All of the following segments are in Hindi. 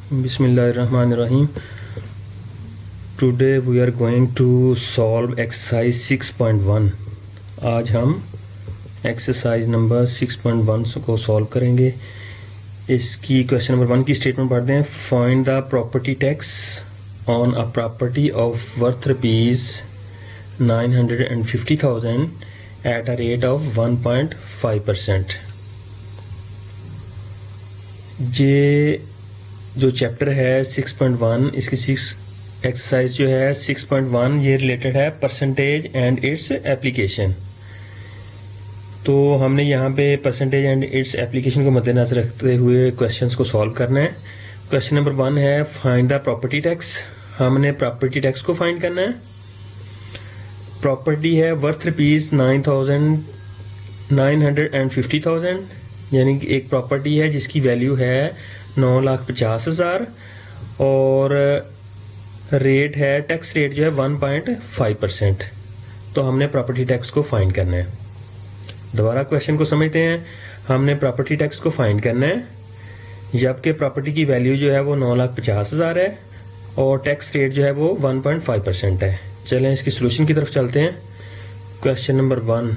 Bismillahirrahmanirrahim. Today we are going to solve exercise 6.1. आज हम एक्सरसाइज नंबर 6.1 को सॉल्व करेंगे. इसकी क्वेश्चन नंबर 1 की स्टेटमेंट पढ़ते हैं. Find the property tax on a property of worth ₹950,000 at a rate of 1.5%. ये जो चैप्टर है 6.1, इसकी एक्सरसाइज जो है 6.1 ये रिलेटेड है परसेंटेज एंड इट्स एप्लीकेशन. तो हमने यहाँ पे परसेंटेज एंड इट्स एप्लीकेशन को मद्देनजर रखते हुए क्वेश्चंस को सॉल्व करना है. क्वेश्चन नंबर 1 है फाइंड द प्रॉपर्टी टैक्स. हमने प्रॉपर्टी टैक्स को फाइंड करना है. प्रॉपर्टी है वर्थ ₹950,000, यानी कि एक प्रॉपर्टी है जिसकी वैल्यू है 9,50,000 और रेट है, टैक्स रेट जो है 1.5%. तो हमने प्रॉपर्टी टैक्स को फाइंड करना है. दोबारा क्वेश्चन को समझते हैं. हमने प्रॉपर्टी टैक्स को फाइंड करना है जबकि प्रॉपर्टी की वैल्यू जो है वो 9,50,000 है और टैक्स रेट जो है वो 1.5% है. चलें इसकी सोल्यूशन की तरफ चलते हैं. Question number 1.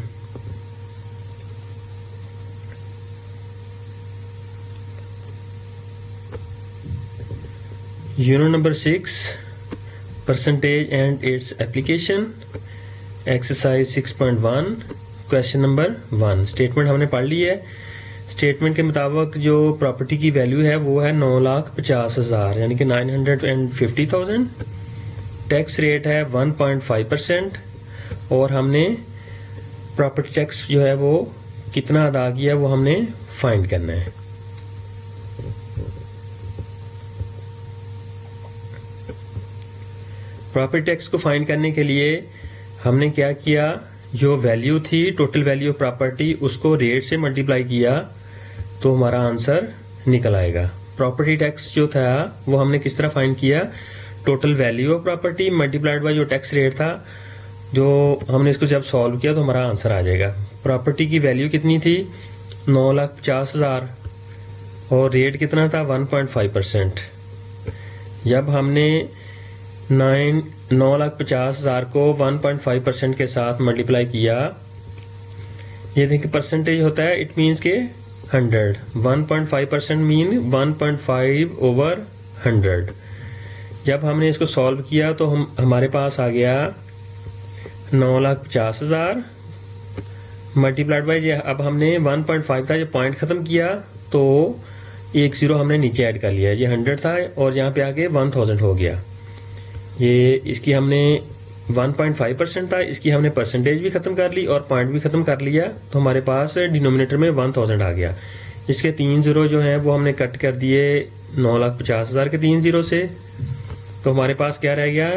Unit number 6 percentage and its application. Exercise 6.1 question number 1. Statement हमने पढ़ ली है. स्टेटमेंट के मुताबिक जो प्रॉपर्टी की वैल्यू है वो है 9,50,000 यानी कि 950,000. टैक्स रेट है 1.5% और हमने प्रॉपर्टी टैक्स जो है वो कितना अदा किया वो हमने फाइंड करना है. प्रॉपर्टी टैक्स को फाइंड करने के लिए हमने क्या किया, जो वैल्यू थी टोटल वैल्यू ऑफ प्रॉपर्टी उसको रेट से मल्टीप्लाई किया तो हमारा आंसर निकल आएगा. प्रॉपर्टी टैक्स जो था वो हमने किस तरह फाइंड किया, total value of property multiplied bye जो टैक्स रेट था, जो हमने इसको जब सॉल्व किया तो हमारा आंसर आ जाएगा. प्रॉपर्टी की वैल्यू कितनी थी 9,50,000 और रेट कितना था 1.5%. जब हमने 9,50,000 को 1.5% के साथ मल्टीप्लाई किया, ये देखिए परसेंटेज होता है, इट मीन्स के 100. 1.5% मीन 1.5/100. जब हमने इसको सॉल्व किया तो हमारे पास आ गया 9,50,000 मल्टीप्लाइड बाय, अब हमने 1.5 था, ये पॉइंट खत्म किया तो एक जीरो हमने नीचे ऐड कर लिया. ये 100 था और यहाँ पे आके 1000 हो गया. ये इसकी हमने 1.5% था, इसकी हमने परसेंटेज भी खत्म कर ली और पॉइंट भी खत्म कर लिया तो हमारे पास डिनोमिनेटर में 1000 आ गया. इसके 3 जीरो जो हैं वो हमने कट कर दिए 9,50,000 के 3 जीरो से, तो हमारे पास क्या रह गया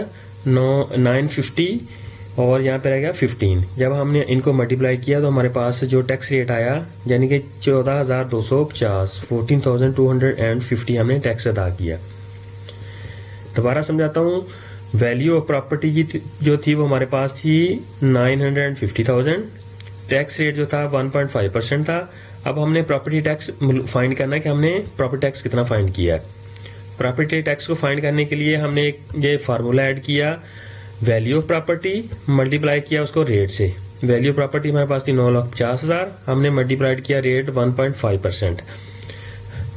950 और यहाँ पे रह गया 15. जब हमने इनको मल्टीप्लाई किया तो हमारे पास जो टैक्स रेट आया यानी कि 14,250, 14,250 हमने टैक्स अदा किया. दोबारा समझाता हूँ. वैल्यू ऑफ प्रॉपर्टी जो थी वो हमारे पास थी 950,000. टैक्स रेट जो था 1.5% था. अब हमने प्रॉपर्टी टैक्स फाइंड करना है कि हमने प्रॉपर्टी टैक्स कितना फाइंड किया. प्रॉपर्टी टैक्स को फाइंड करने के लिए हमने ये फार्मूला ऐड किया, वैल्यू ऑफ प्रॉपर्टी मल्टीप्लाई किया उसको रेट से. वैल्यू ऑफ प्रॉपर्टी हमारे पास थी 9,50,000, हमने मल्टीप्लाइड किया रेट 1.5%.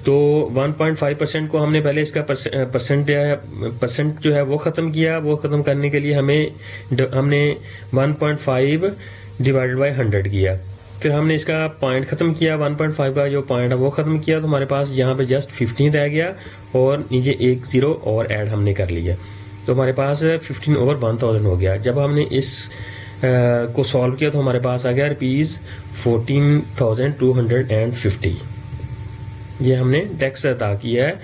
तो 1.5% को हमने पहले इसका परसेंट जो है वो ख़त्म किया. वो ख़त्म करने के लिए हमने 1.5 डिवाइडेड बाय 100 किया. फिर हमने इसका पॉइंट ख़त्म किया, 1.5 का जो पॉइंट है वो ख़त्म किया तो हमारे पास यहाँ पे जस्ट 15 रह गया और नीचे एक ज़ीरो और ऐड हमने कर लिया तो हमारे पास 15/1000 हो गया. जब हमने इस को सॉल्व किया तो हमारे पास आ गया ₹14,250. ये हमने टैक्स अदा किया है.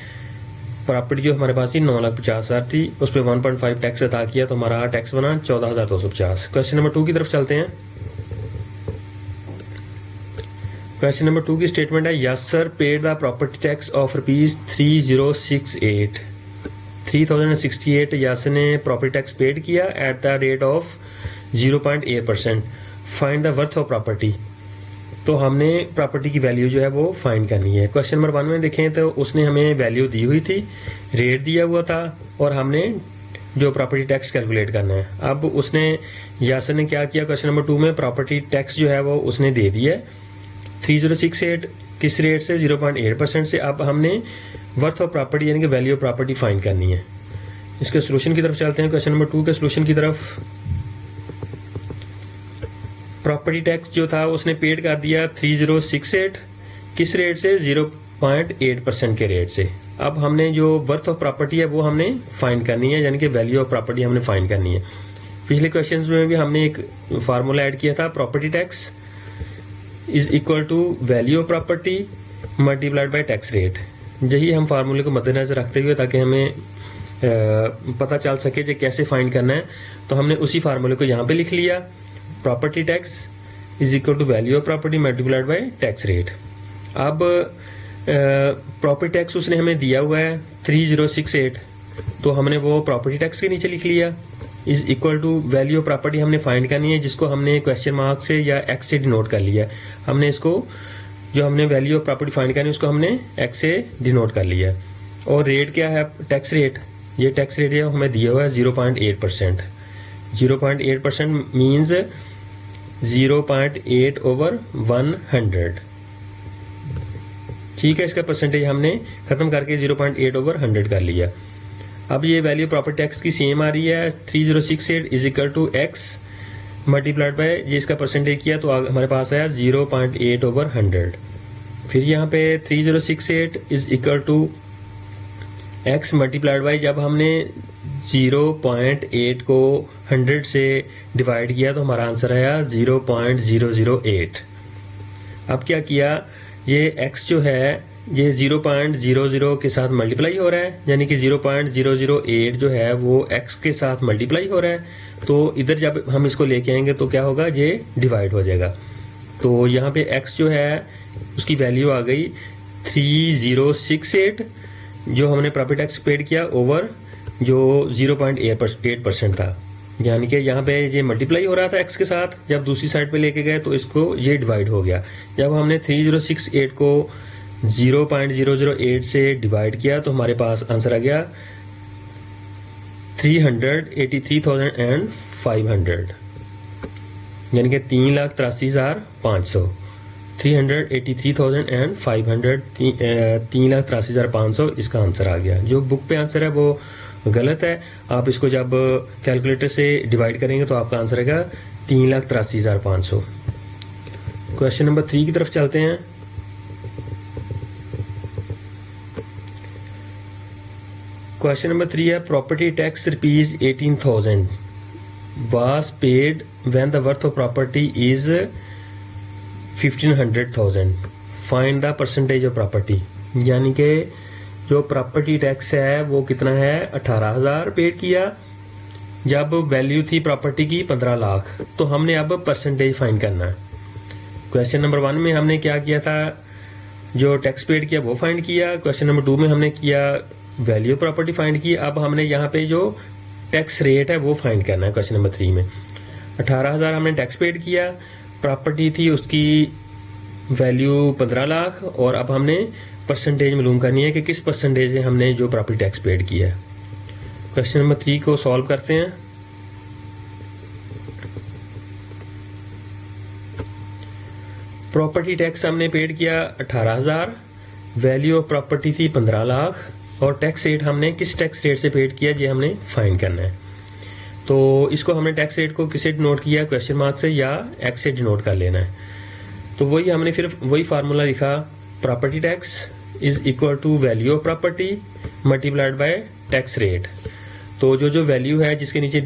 प्रॉपर्टी जो हमारे पास थी 9,50,000 थी, उस पर 1.5 टैक्स अदा किया तो हमारा टैक्स बना 14,250. क्वेश्चन नंबर 2 की तरफ चलते हैं. क्वेश्चन नंबर 2 की स्टेटमेंट है yes sir paid the property tax of ₹3068. 3068 yes ने प्रॉपर्टी टैक्स पेड किया at the rate of 0.8%. Find the worth of property. तो हमने प्रॉपर्टी की वैल्यू जो है वो फाइंड करनी है। क्वेश्चन नंबर 1 में देखें तो उसने हमें वैल्यू दी हुई थी, रेट दिया हुआ था और हमने जो प्रॉपर्टी टैक्स कैलकुलेट करना है। अब उसने यासर ने क्या किया, क्वेश्चन नंबर 2 में प्रॉपर्टी टैक्स जो है वो उसने दे दिया 3068 किस रेट से 0.8% से। अब हमने वर्थ ऑफ प्रॉपर्टी यानी कि वैल्यू ऑफ प्रॉपर्टी फाइंड करनी है। इसके सोल्यूशन की तरफ चलते हैं। क्वेश्चन नंबर 2 के सोल्यूशन की तरफ। प्रॉपर्टी टैक्स जो था उसने पेड कर दिया 3068 किस रेट से 0.8% के रेट से। अब हमने जो वर्थ ऑफ प्रॉपर्टी है वो हमने फाइंड करनी है, यानी कि वैल्यू ऑफ प्रॉपर्टी हमने फाइंड करनी है। पिछले क्वेश्चंस में भी हमने एक फार्मूला ऐड किया था, property tax is equal to value of property multiplied by tax rate. यही हम फार्मूले को मद्देनजर रखते हुए, ताकि हमें पता चल सके कि कैसे फाइंड करना है, तो हमने उसी फार्मूले को यहाँ पे लिख लिया, property tax is equal to value of property multiplied by tax rate. अब प्रॉपर्टी टैक्स उसने हमें दिया हुआ है 3068, तो हमने वो प्रॉपर्टी टैक्स के नीचे लिख लिया, is equal to value of property हमने फाइंड करनी है, जिसको हमने क्वेश्चन मार्क से या एक्स से डिनोट कर लिया। हमने इसको जो हमने वैल्यू ऑफ प्रॉपर्टी फाइंड करनी है उसको हमने एक्स से डिनोट कर लिया। और रेट क्या है, टैक्स रेट, ये टैक्स रेट है हमें दिया हुआ है 0.8%। 0.8% मीन्स 0.8 ओवर 100। ठीक है, इसका परसेंटेज हमने खत्म करके 0.8 ओवर 100 कर लिया। अब ये वैल्यू प्रॉपर्टी टैक्स की सेम आ रही है, 3068 is equal to X multiplied by ये इसका परसेंटेज किया तो हमारे पास आया 0.8 ओवर 100। फिर यहाँ पे 3068 is equal to X multiplied by जब हमने 0.8 को 100 से डिवाइड किया तो हमारा आंसर आया 0.008। अब क्या किया, ये x जो है ये 0.00 के साथ मल्टीप्लाई हो रहा है, यानी कि 0.008 जो है वो x के साथ मल्टीप्लाई हो रहा है। तो इधर जब हम इसको लेके आएंगे तो क्या होगा, ये डिवाइड हो जाएगा। तो यहाँ पे x जो है उसकी वैल्यू आ गई 3068 जो हमने प्रॉपर्टी टैक्स पेड किया ओवर जो 0.8% था, यानी कि यहाँ पे ये मल्टीप्लाई हो रहा था x के साथ, जब दूसरी साइड पे लेके गए तो इसको ये डिवाइड हो गया। जब हमने 3068 को 0.008 से डिवाइड किया तो हमारे पास आंसर आ गया 383,500, यानी कि 3,83,500। 383,500 3,83,500 इसका आंसर आ गया। जो बुक पे आंसर है वो गलत है, आप इसको जब कैलकुलेटर से डिवाइड करेंगे तो आपका आंसर आएगा 3,83,500। क्वेश्चन नंबर 3 की तरफ चलते हैं। क्वेश्चन नंबर 3 है, property tax rupees 18,000 was paid when the worth of property is 1500,000, find the percentage of property। यानी कि जो प्रॉपर्टी टैक्स है वो कितना है, 18,000 पेड किया जब वैल्यू थी प्रॉपर्टी की 15 लाख। तो हमने अब परसेंटेज फाइंड करना है। क्वेश्चन नंबर 1 में हमने क्या किया था, जो टैक्स पेड किया वो फाइंड किया। क्वेश्चन नंबर 2 में हमने किया वैल्यू प्रॉपर्टी फाइंड की। अब हमने यहाँ पे जो टैक्स रेट है वो फाइंड करना है। क्वेश्चन नंबर 3 में 18,000 हमने टैक्स पेड किया, प्रॉपर्टी थी उसकी वैल्यू 15 लाख, और अब हमने परसेंटेज मालूम करनी है कि किस परसेंटेज से हमने जो प्रॉपर्टी टैक्स पेड किया है। क्वेश्चन नंबर 3 को सॉल्व करते हैं। प्रॉपर्टी टैक्स हमने पेड किया 18,000, वैल्यू ऑफ प्रॉपर्टी थी 15 लाख, और टैक्स रेट हमने किस टैक्स रेट से पेड किया ये हमने फाइंड करना है। तो इसको हमने टैक्स रेट को किससे डिनोट किया, क्वेश्चन मार्क से या एक्स से डिनोट कर लेना है। तो वही हमने फिर वही फार्मूला लिखा, property tax is equal to value of property multiplied by tax rate. तो जो वैल्यू है जिसके नीचे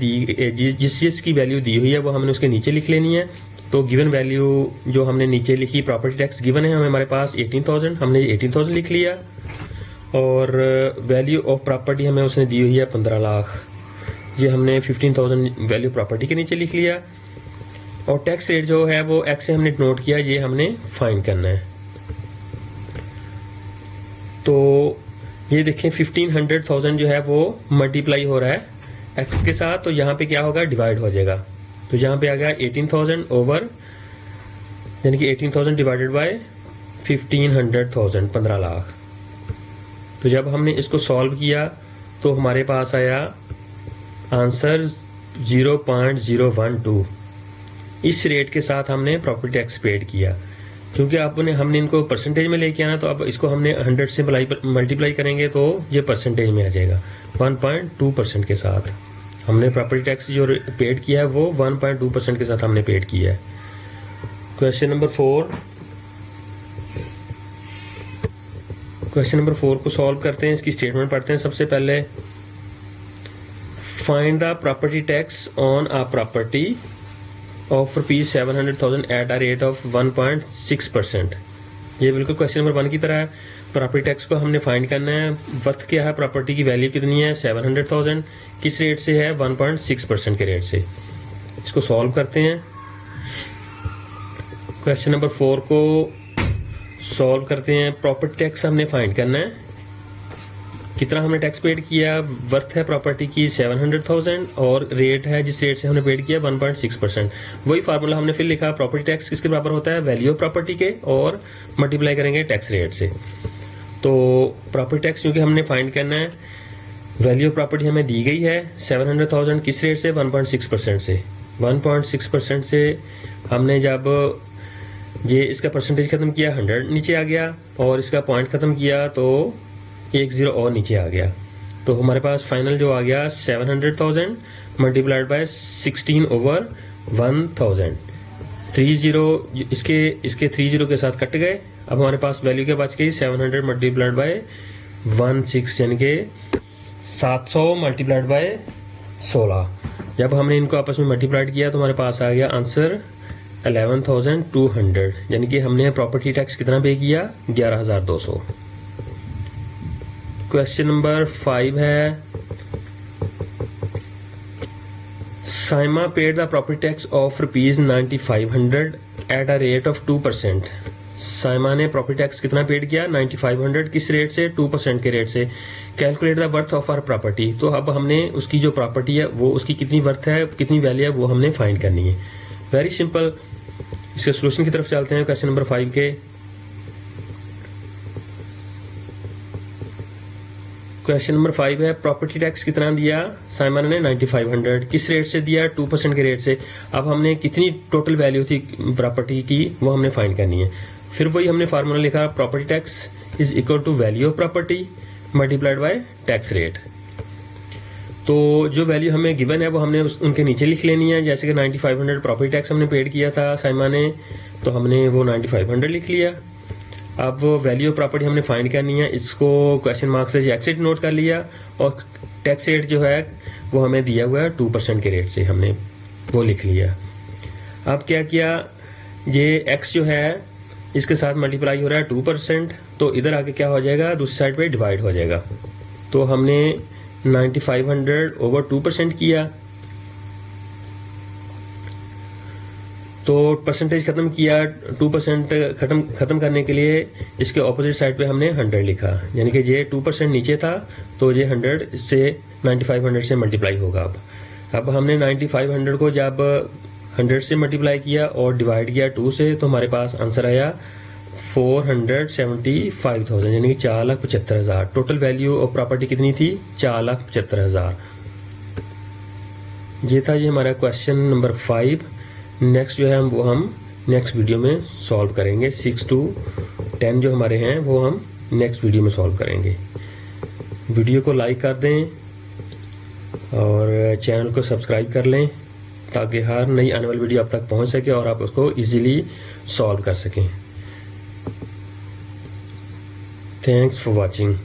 जिसकी वैल्यू दी हुई है वो हमने उसके नीचे लिख लेनी है। तो गिवन वैल्यू जो हमने नीचे लिखी, प्रॉपर्टी टैक्स गिवन है हमारे पास 18,000, हमने 18,000 लिख लिया, और वैल्यू ऑफ प्रॉपर्टी हमें उसने दी हुई है 15 लाख, ये हमने 15,000 वैल्यू प्रॉपर्टी के नीचे लिख लिया। और टैक्स रेट जो है वो एक्स से हमने नोट किया, ये हमने फाइंड करना है। तो ये देखें 1500,000 जो है वो मल्टीप्लाई हो रहा है एक्स के साथ, तो यहाँ पे क्या होगा, डिवाइड हो जाएगा। तो यहाँ पे आ गया 18,000 ओवर यानी कि 18,000 डिवाइडेड बाय 1500,000, 15 लाख। तो जब हमने इसको सॉल्व किया तो हमारे पास आया आंसर 0.012। इस रेट के साथ हमने प्रॉपर्टी टैक्स पेड किया। क्योंकि हमने इनको परसेंटेज में लेके आना, तो अब इसको हमने 100 से मल्टीप्लाई करेंगे तो ये परसेंटेज में आ जाएगा। 1.2% के साथ हमने प्रॉपर्टी टैक्स जो पेड किया है वो 1.2% के साथ हमने पेड किया है। क्वेश्चन नंबर 4 को सॉल्व करते हैं। इसकी स्टेटमेंट पढ़ते हैं। सबसे पहले find the property tax on a property of ₹700,000 at a rate of 1.6%। ये बिल्कुल क्वेश्चन नंबर 1 की तरह है। प्रॉपर्टी टैक्स को हमने फाइंड करना है। वर्थ क्या है, प्रॉपर्टी की वैल्यू कितनी है, 700,000, किस रेट से है, 1.6% के रेट से। इसको सॉल्व करते हैं। क्वेश्चन नंबर 4 को सॉल्व करते हैं। प्रॉपर्टी टैक्स हमने फाइंड करना है, कितना हमने टैक्स पेड किया। वर्थ है प्रॉपर्टी की 700,000 और रेट है जिस रेट से हमने पेड किया 1.6%। वही फार्मूला हमने फिर लिखा। प्रॉपर्टी टैक्स किसके बराबर होता है, वैल्यू ऑफ प्रॉपर्टी के, और मल्टीप्लाई करेंगे टैक्स रेट से। तो प्रॉपर्टी टैक्स क्योंकि हमने फाइंड करना है, वैल्यू ऑफ प्रॉपर्टी हमें दी गई है 700,000, किस रेट से, 1.6% से। 1.6% से हमने जब ये इसका परसेंटेज खत्म किया 100 नीचे आ गया, और इसका पॉइंट खत्म किया तो 1 0 और नीचे आ गया। तो हमारे पास फाइनल जो आ गया 700,000 मल्टीप्लाइड बाय 16/1000। 30 इसके 30 के साथ कट गए। अब हमारे पास वैल्यू क्या बच गई, 700 मल्टीप्लाइड बाय 16, यानी कि 700 मल्टीप्लाइड बाय 16। जब हमने इनको आपस में मल्टीप्लाइड किया तो हमारे पास आ गया आंसर 11,200, यानी कि हमने प्रॉपर्टी टैक्स कितना पे किया, 11,200। क्वेश्चन नंबर 5 है, Saima paid the property tax of ₹9,500 at a rate of 2%। Saima ने प्रॉपर्टी टैक्स कितना पेड किया, 9,500, किस रेट से, 2% के रेट से। Calculate the worth of our property. तो अब हमने उसकी जो प्रॉपर्टी है वो उसकी कितनी वर्थ है, कितनी वैल्यू है, वो हमने फाइंड करनी है। Very simple. इसके सोल्यूशन की तरफ चलते हैं। क्वेश्चन नंबर 5 के क्वेश्चन नंबर 5 है, प्रॉपर्टी टैक्स कितना दिया साइमन ने, 9,500, किस रेट से दिया, 2% के रेट से। अब हमने कितनी टोटल वैल्यू थी प्रॉपर्टी की वो हमने फाइंड करनी है। फिर वही हमने फार्मूला लिखा, property tax is equal to value of property multiplied by tax rate. तो जो वैल्यू हमें गिवन है वो हमने उनके नीचे लिख लेनी है। जैसे कि 9,500 प्रॉपर्टी टैक्स हमने पेड किया था साइमा ने, तो हमने वो 9,500 लिख लिया। अब वो वैल्यू ऑफ प्रॉपर्टी हमने फाइंड करनी है, इसको क्वेश्चन मार्क से एक्सेट नोट कर लिया, और टैक्स रेट जो है वो हमें दिया हुआ है 2% के रेट से, हमने वो लिख लिया। अब क्या किया, ये x जो है इसके साथ मल्टीप्लाई हो रहा है 2%, तो इधर आके क्या हो जाएगा, दूसरी साइड पे डिवाइड हो जाएगा। तो हमने 9,500 ओवर 2% किया, तो परसेंटेज खत्म किया। 2% खत्म करने के लिए इसके ऑपोजिट साइड पे हमने 100 लिखा, यानी कि ये 2% नीचे था तो ये 100 से 9,500 से मल्टीप्लाई होगा। अब हमने 9,500 को जब 100 से मल्टीप्लाई किया और डिवाइड किया 2 से, तो हमारे पास आंसर आया 475,000, यानी कि 4,75,000। टोटल वैल्यू ऑफ प्रॉपर्टी कितनी थी, 4,75,000। ये था ये हमारा क्वेश्चन नंबर 5। नेक्स्ट जो है हम नेक्स्ट वीडियो में सॉल्व करेंगे। 6 to 10 जो हमारे हैं वो हम नेक्स्ट वीडियो में सॉल्व करेंगे। वीडियो को लाइक कर दें और चैनल को सब्सक्राइब कर लें, ताकि हर नई आने वाली वीडियो आप तक पहुंच सके और आप उसको इजीली सॉल्व कर सकें। Thanks for watching.